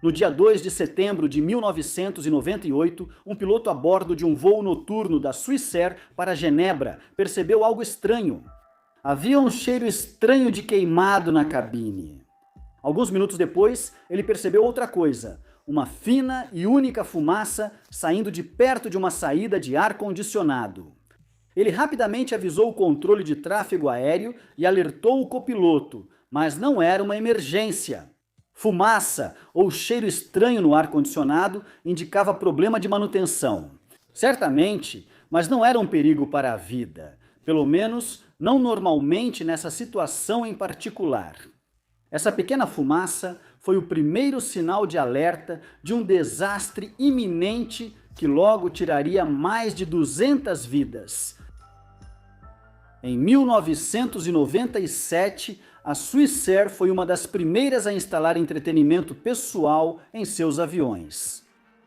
No dia 2 de setembro de 1998, um piloto a bordo de um voo noturno da Swissair para Genebra percebeu algo estranho. Havia um cheiro estranho de queimado na cabine. Alguns minutos depois, ele percebeu outra coisa: uma fina e única fumaça saindo de perto de uma saída de ar-condicionado. Ele rapidamente avisou o controle de tráfego aéreo e alertou o copiloto, mas não era uma emergência. Fumaça ou cheiro estranho no ar-condicionado indicava problema de manutenção. Certamente, mas não era um perigo para a vida. Pelo menos, não normalmente nessa situação em particular. Essa pequena fumaça foi o primeiro sinal de alerta de um desastre iminente que logo tiraria mais de 200 vidas. Em 1997, a Swissair foi uma das primeiras a instalar entretenimento pessoal em seus aviões.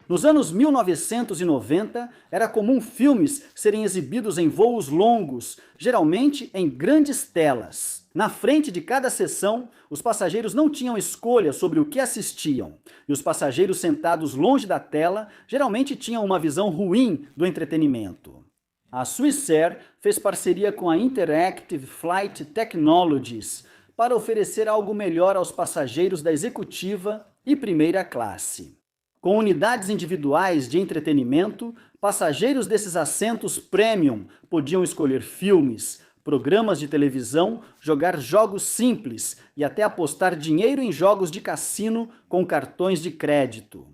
Nos anos 1990, era comum filmes serem exibidos em voos longos, geralmente em grandes telas. Na frente de cada sessão, os passageiros não tinham escolha sobre o que assistiam, e os passageiros sentados longe da tela geralmente tinham uma visão ruim do entretenimento. A Swissair fez parceria com a Interactive Flight Technologies para oferecer algo melhor aos passageiros da executiva e primeira classe. Com unidades individuais de entretenimento, passageiros desses assentos premium podiam escolher filmes, programas de televisão, jogar jogos simples e até apostar dinheiro em jogos de cassino com cartões de crédito.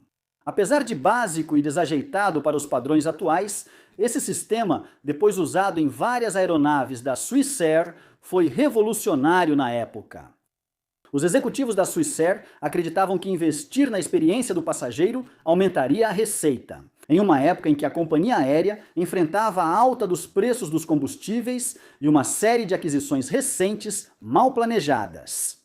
Apesar de básico e desajeitado para os padrões atuais, esse sistema, depois usado em várias aeronaves da Swissair, foi revolucionário na época. Os executivos da Swissair acreditavam que investir na experiência do passageiro aumentaria a receita, em uma época em que a companhia aérea enfrentava a alta dos preços dos combustíveis e uma série de aquisições recentes mal planejadas.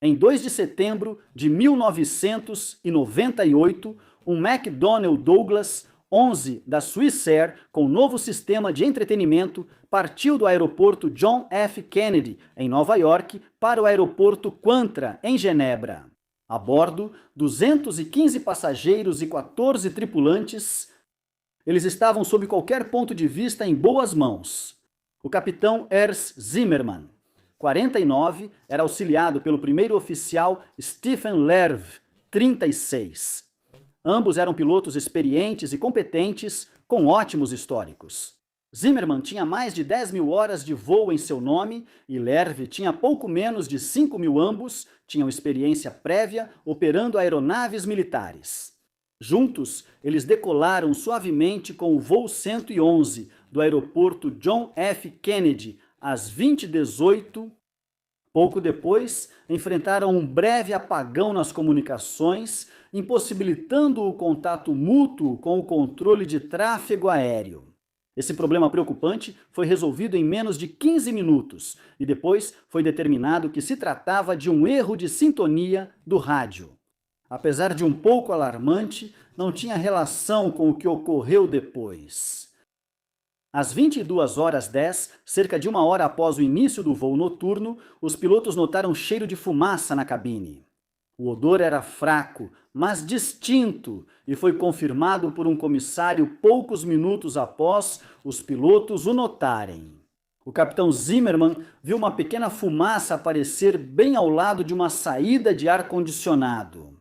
Em 2 de setembro de 1998, um McDonnell Douglas 11 da Swissair, com novo sistema de entretenimento, partiu do aeroporto John F. Kennedy, em Nova York, para o aeroporto Coimbra, em Genebra. A bordo, 215 passageiros e 14 tripulantes. Eles estavam, sob qualquer ponto de vista, em boas mãos. O capitão Ernst Zimmermann, 49, era auxiliado pelo primeiro oficial Stephen Lerv, 36. Ambos eram pilotos experientes e competentes, com ótimos históricos. Zimmermann tinha mais de 10.000 horas de voo em seu nome e Lerv tinha pouco menos de 5.000. Ambos tinham experiência prévia operando aeronaves militares. Juntos, eles decolaram suavemente com o voo 111 do aeroporto John F. Kennedy às 20h18. Pouco depois, enfrentaram um breve apagão nas comunicações, impossibilitando o contato mútuo com o controle de tráfego aéreo. Esse problema preocupante foi resolvido em menos de 15 minutos e depois foi determinado que se tratava de um erro de sintonia do rádio. Apesar de um pouco alarmante, não tinha relação com o que ocorreu depois. Às 22h10, cerca de 1 hora após o início do voo noturno, os pilotos notaram cheiro de fumaça na cabine. O odor era fraco, mas distinto, e foi confirmado por um comissário poucos minutos após os pilotos o notarem. O capitão Zimmermann viu uma pequena fumaça aparecer bem ao lado de uma saída de ar-condicionado.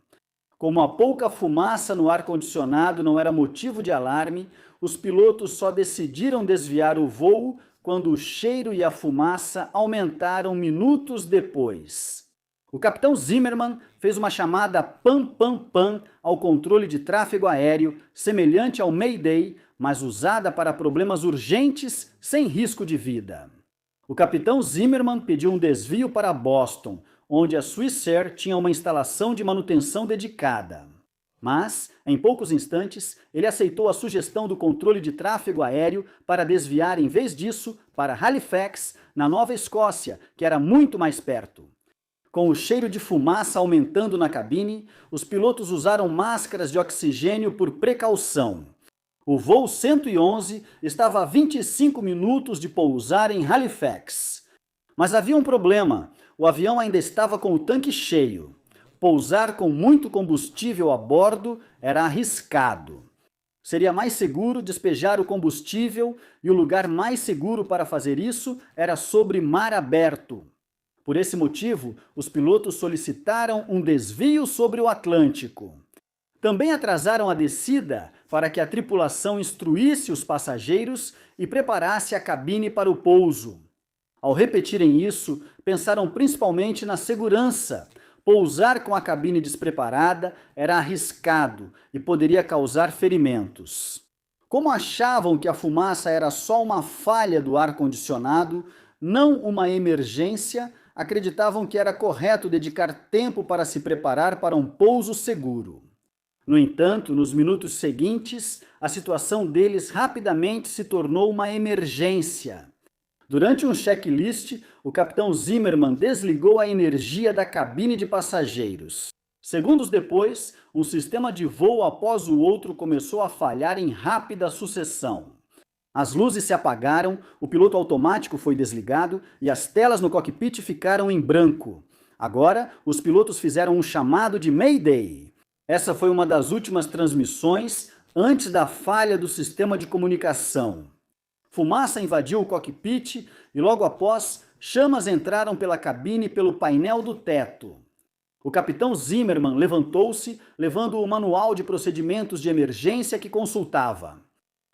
Como a pouca fumaça no ar-condicionado não era motivo de alarme, os pilotos só decidiram desviar o voo quando o cheiro e a fumaça aumentaram minutos depois. O capitão Zimmermann fez uma chamada PAM-PAM-PAM ao controle de tráfego aéreo, semelhante ao Mayday, mas usada para problemas urgentes sem risco de vida. O capitão Zimmermann pediu um desvio para Boston, onde a Swissair tinha uma instalação de manutenção dedicada. Mas, em poucos instantes, ele aceitou a sugestão do controle de tráfego aéreo para desviar, em vez disso, para Halifax, na Nova Escócia, que era muito mais perto. Com o cheiro de fumaça aumentando na cabine, os pilotos usaram máscaras de oxigênio por precaução. O voo 111 estava a 25 minutos de pousar em Halifax. Mas havia um problema: o avião ainda estava com o tanque cheio. Pousar com muito combustível a bordo era arriscado. Seria mais seguro despejar o combustível e o lugar mais seguro para fazer isso era sobre mar aberto. Por esse motivo, os pilotos solicitaram um desvio sobre o Atlântico. Também atrasaram a descida para que a tripulação instruísse os passageiros e preparasse a cabine para o pouso. Ao repetirem isso, pensaram principalmente na segurança. Pousar com a cabine despreparada era arriscado e poderia causar ferimentos. Como achavam que a fumaça era só uma falha do ar-condicionado, não uma emergência, acreditavam que era correto dedicar tempo para se preparar para um pouso seguro. No entanto, nos minutos seguintes, a situação deles rapidamente se tornou uma emergência. Durante um checklist, o capitão Zimmermann desligou a energia da cabine de passageiros. Segundos depois, um sistema de voo após o outro começou a falhar em rápida sucessão. As luzes se apagaram, o piloto automático foi desligado e as telas no cockpit ficaram em branco. Agora, os pilotos fizeram um chamado de Mayday. Essa foi uma das últimas transmissões antes da falha do sistema de comunicação. Fumaça invadiu o cockpit e logo após, chamas entraram pela cabine e pelo painel do teto. O capitão Zimmermann levantou-se, levando o manual de procedimentos de emergência que consultava.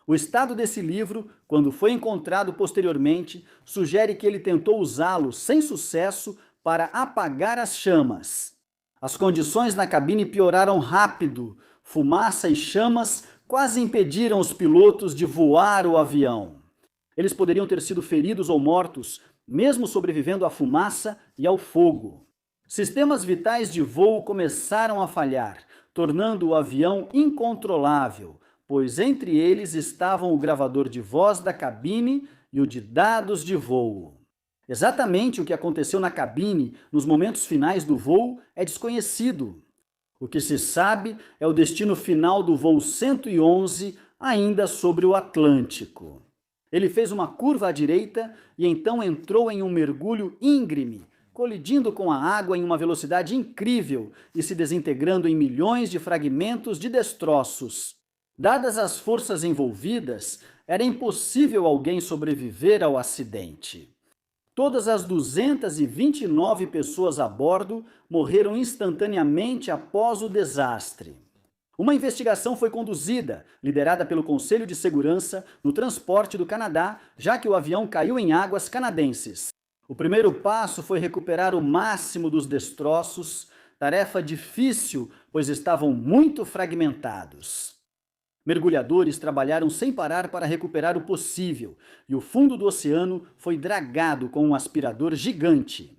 O estado desse livro, quando foi encontrado posteriormente, sugere que ele tentou usá-lo sem sucesso para apagar as chamas. As condições na cabine pioraram rápido. Fumaça e chamas quase impediram os pilotos de voar o avião. Eles poderiam ter sido feridos ou mortos, mesmo sobrevivendo à fumaça e ao fogo. Sistemas vitais de voo começaram a falhar, tornando o avião incontrolável, pois entre eles estavam o gravador de voz da cabine e o de dados de voo. Exatamente o que aconteceu na cabine nos momentos finais do voo é desconhecido. O que se sabe é o destino final do voo 111, ainda sobre o Atlântico. Ele fez uma curva à direita e então entrou em um mergulho íngreme, colidindo com a água em uma velocidade incrível e se desintegrando em milhões de fragmentos de destroços. Dadas as forças envolvidas, era impossível alguém sobreviver ao acidente. Todas as 229 pessoas a bordo morreram instantaneamente após o desastre. Uma investigação foi conduzida, liderada pelo Conselho de Segurança, no transporte do Canadá, já que o avião caiu em águas canadenses. O primeiro passo foi recuperar o máximo dos destroços, tarefa difícil, pois estavam muito fragmentados. Mergulhadores trabalharam sem parar para recuperar o possível, e o fundo do oceano foi dragado com um aspirador gigante.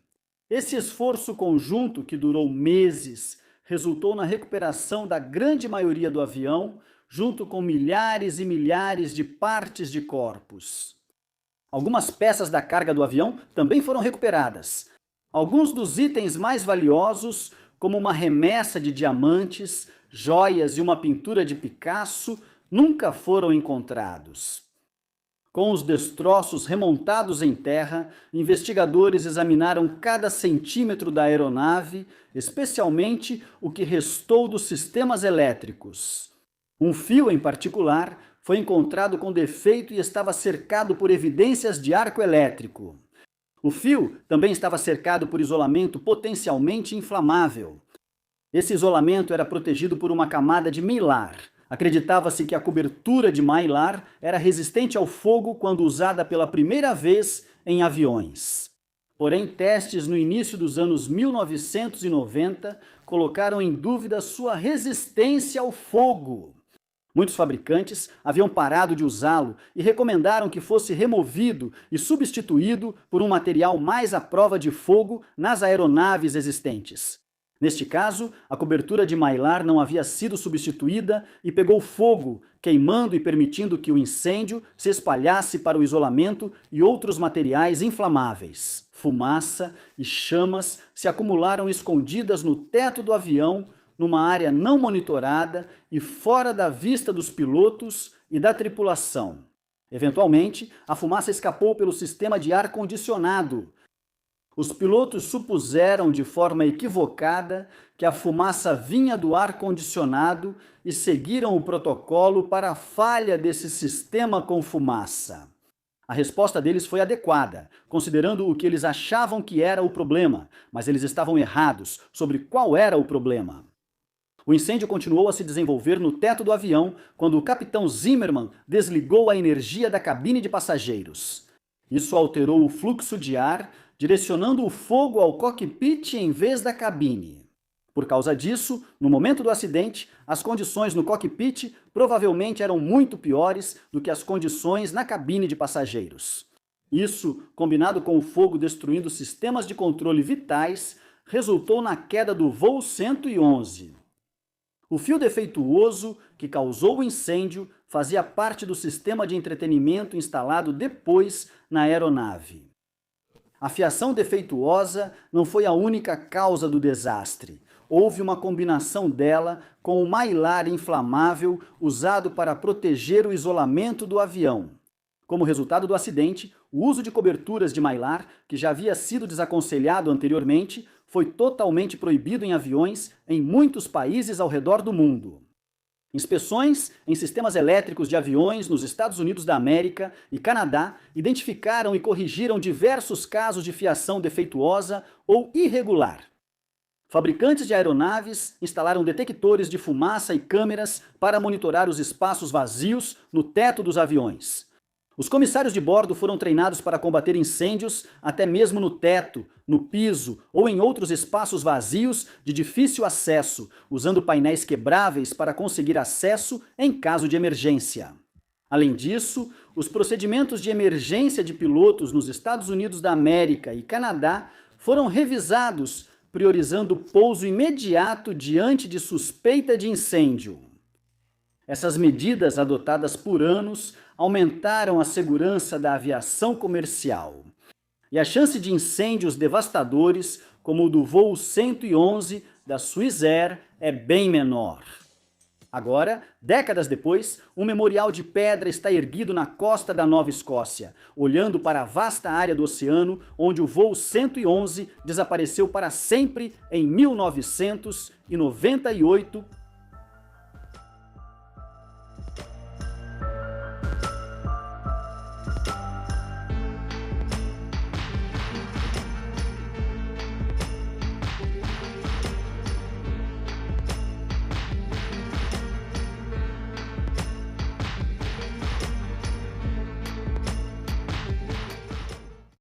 Esse esforço conjunto, que durou meses, resultou na recuperação da grande maioria do avião, junto com milhares e milhares de partes de corpos. Algumas peças da carga do avião também foram recuperadas. Alguns dos itens mais valiosos, como uma remessa de diamantes, joias e uma pintura de Picasso, nunca foram encontrados. Com os destroços remontados em terra, investigadores examinaram cada centímetro da aeronave, especialmente o que restou dos sistemas elétricos. Um fio em particular foi encontrado com defeito e estava cercado por evidências de arco elétrico. O fio também estava cercado por isolamento potencialmente inflamável. Esse isolamento era protegido por uma camada de mylar. Acreditava-se que a cobertura de mylar era resistente ao fogo quando usada pela primeira vez em aviões. Porém, testes no início dos anos 1990 colocaram em dúvida sua resistência ao fogo. Muitos fabricantes haviam parado de usá-lo e recomendaram que fosse removido e substituído por um material mais à prova de fogo nas aeronaves existentes. Neste caso, a cobertura de mylar não havia sido substituída e pegou fogo, queimando e permitindo que o incêndio se espalhasse para o isolamento e outros materiais inflamáveis. Fumaça e chamas se acumularam escondidas no teto do avião, numa área não monitorada e fora da vista dos pilotos e da tripulação. Eventualmente, a fumaça escapou pelo sistema de ar-condicionado. Os pilotos supuseram de forma equivocada que a fumaça vinha do ar-condicionado e seguiram o protocolo para a falha desse sistema com fumaça. A resposta deles foi adequada, considerando o que eles achavam que era o problema, mas eles estavam errados sobre qual era o problema. O incêndio continuou a se desenvolver no teto do avião quando o capitão Zimmermann desligou a energia da cabine de passageiros. Isso alterou o fluxo de ar, direcionando o fogo ao cockpit em vez da cabine. Por causa disso, no momento do acidente, as condições no cockpit provavelmente eram muito piores do que as condições na cabine de passageiros. Isso, combinado com o fogo destruindo sistemas de controle vitais, resultou na queda do voo 111. O fio defeituoso que causou o incêndio fazia parte do sistema de entretenimento instalado depois na aeronave. A fiação defeituosa não foi a única causa do desastre. Houve uma combinação dela com o mylar inflamável usado para proteger o isolamento do avião. Como resultado do acidente, o uso de coberturas de mylar, que já havia sido desaconselhado anteriormente, foi totalmente proibido em aviões em muitos países ao redor do mundo. Inspeções em sistemas elétricos de aviões nos Estados Unidos da América e Canadá identificaram e corrigiram diversos casos de fiação defeituosa ou irregular. Fabricantes de aeronaves instalaram detectores de fumaça e câmeras para monitorar os espaços vazios no teto dos aviões. Os comissários de bordo foram treinados para combater incêndios até mesmo no teto, no piso ou em outros espaços vazios de difícil acesso, usando painéis quebráveis para conseguir acesso em caso de emergência. Além disso, os procedimentos de emergência de pilotos nos Estados Unidos da América e Canadá foram revisados, priorizando o pouso imediato diante de suspeita de incêndio. Essas medidas, adotadas por anos, aumentaram a segurança da aviação comercial. E a chance de incêndios devastadores, como o do voo 111 da Swissair, é bem menor. Agora, décadas depois, um memorial de pedra está erguido na costa da Nova Escócia, olhando para a vasta área do oceano onde o voo 111 desapareceu para sempre em 1998